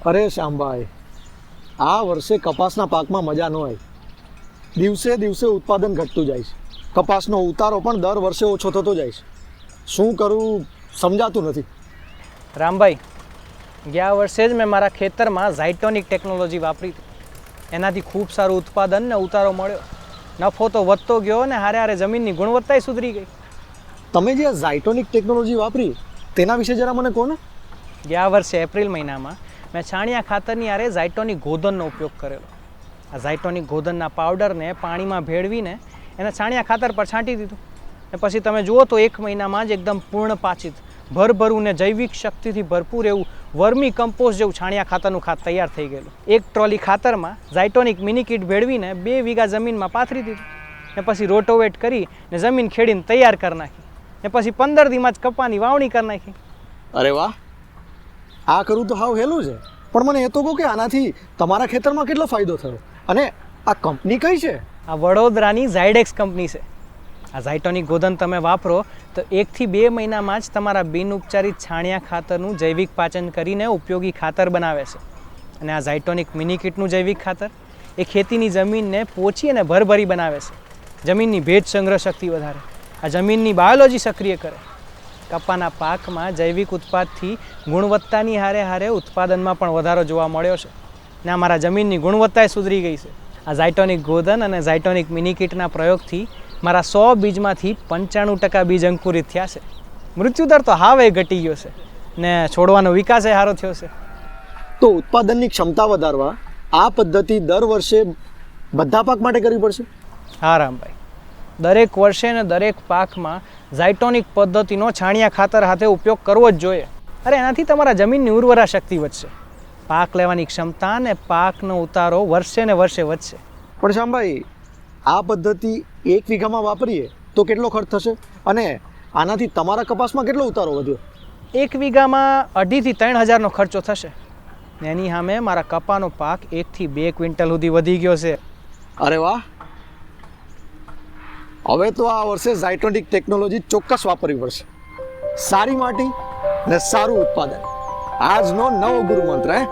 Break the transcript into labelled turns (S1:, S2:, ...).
S1: અરે શ્યામભાઈ, આ વર્ષે કપાસના પાકમાં મજા ન આવી. દિવસે દિવસે ઉત્પાદન ઘટતું જાય છે. કપાસનો ઉતારો પણ દર વર્ષે ઓછો થતો જાય છે. શું કરું સમજાતું નથી.
S2: રામભાઈ, ગયા વર્ષે જ મેં મારા ખેતરમાં ઝાયટોનિક ટેકનોલોજી વાપરી હતી. એનાથી ખૂબ સારું ઉત્પાદન ને ઉતારો મળ્યો. નફો તો વધતો ગયો ને હારે હારે જમીનની ગુણવત્તાય સુધરી ગઈ.
S1: તમે જે ઝાયટોનિક ટેકનોલોજી વાપરી તેના વિશે જરા મને કહો ને.
S2: ગયા વર્ષે એપ્રિલ મહિનામાં મેં છાણિયા ખાતરની હારે ઝાયટોનિક ગોધનનો ઉપયોગ કરેલો. આ ઝાયટોનિક ગોધનના પાવડરને પાણીમાં ભેળવીને એને છાણિયા ખાતર પર છાંટી દીધું. ને પછી તમે જુઓ તો 1 મહિનામાં જ એકદમ પૂર્ણ પાચિત ભરભરું ને જૈવિક શક્તિથી ભરપૂર એવું વર્મી કમ્પોસ્ટ જેવું છાણિયા ખાતરનું ખાત તૈયાર થઈ ગયેલું. 1 ટ્રોલી ખાતરમાં ઝાયટોનિક મિની કીટ ભેળવીને 2 વીઘા જમીનમાં પાથરી દીધું. ને પછી રોટોવેટ કરી ને જમીન ખેડીને તૈયાર કરી નાખી. ને પછી 15 દીમાં જ કપાની વાવણી કરી નાખી.
S1: અરે વાહ, આ કરું તો હાવ હેલું છે. પણ મને એ તો કહો કે આનાથી તમારા ખેતરમાં કેટલો ફાયદો થયો અને આ કંપની કઈ છે?
S2: આ વડોદરાની ઝાયડેક્સ કંપની છે. આ ઝાયટોનિક ગોધન તમે વાપરો તો 1 થી 2 મહિનામાં જ તમારા બિનઉપચારિત છાણિયા ખાતરનું જૈવિક પાચન કરીને ઉપયોગી ખાતર બનાવે છે. અને આ ઝાયટોનિક મિની કીટનું જૈવિક ખાતર એ ખેતીની જમીનને પોચી અને ભરભરી બનાવે છે. જમીનની ભેજ સંગ્રહ શક્તિ વધારે, આ જમીનની બાયોલોજી સક્રિય કરે. કપાના પાકમાં જૈવિક ઉત્પાદથી ગુણવત્તાની હારે હારે ઉત્પાદનમાં પણ વધારો જોવા મળ્યો છે. ને અમારા જમીનની ગુણવત્તાએ સુધરી ગઈ છે. આ ઝાયટોનિક ગોધન અને ઝાયટોનિક મિની કીટના પ્રયોગથી મારા 100 બીજમાંથી 95% બીજ અંકુરિત થયા છે. મૃત્યુદર તો હાવે ઘટી ગયો છે ને છોડવાનો વિકાસ એ સારો થયો છે.
S1: તો ઉત્પાદનની ક્ષમતા વધારવા આ પદ્ધતિ દર વર્ષે બધા પાક માટે કરવી પડશે?
S2: હા રામભાઈ, દરેક વર્ષે ને દરેક પાકમાં ઝાયટોનિક પદ્ધતિનો છાણિયા ખાતર સાથે ઉપયોગ કરવો જ જોઈએ. અરે એનાથી તમારા જમીનની ઉર્વરા શક્તિ વધશે, પાક લેવાની ક્ષમતા ને પાકનો ઉતારો વર્ષે ને વર્ષે વધશે.
S1: પણ શ્યામભાઈ, આ પદ્ધતિ 1 વીઘામાં વાપરીએ તો કેટલો ખર્ચ થશે અને આનાથી તમારા કપાસમાં કેટલો ઉતારો વધ્યો?
S2: 1 વીઘામાં 2.5 થી 3 હજારનો ખર્ચો થશે. એની સામે મારા કપાનો પાક 1 થી 2 ક્વિન્ટલ સુધી વધી ગયો છે.
S1: અરે વાહ, હવે તો આ વર્ષે ઝાયટોનિક ટેકનોલોજી ચોક્કસ વાપરવી પડશે. સારી માટી ને સારું ઉત્પાદન, આજનો નવો ગુરુ મંત્ર હે.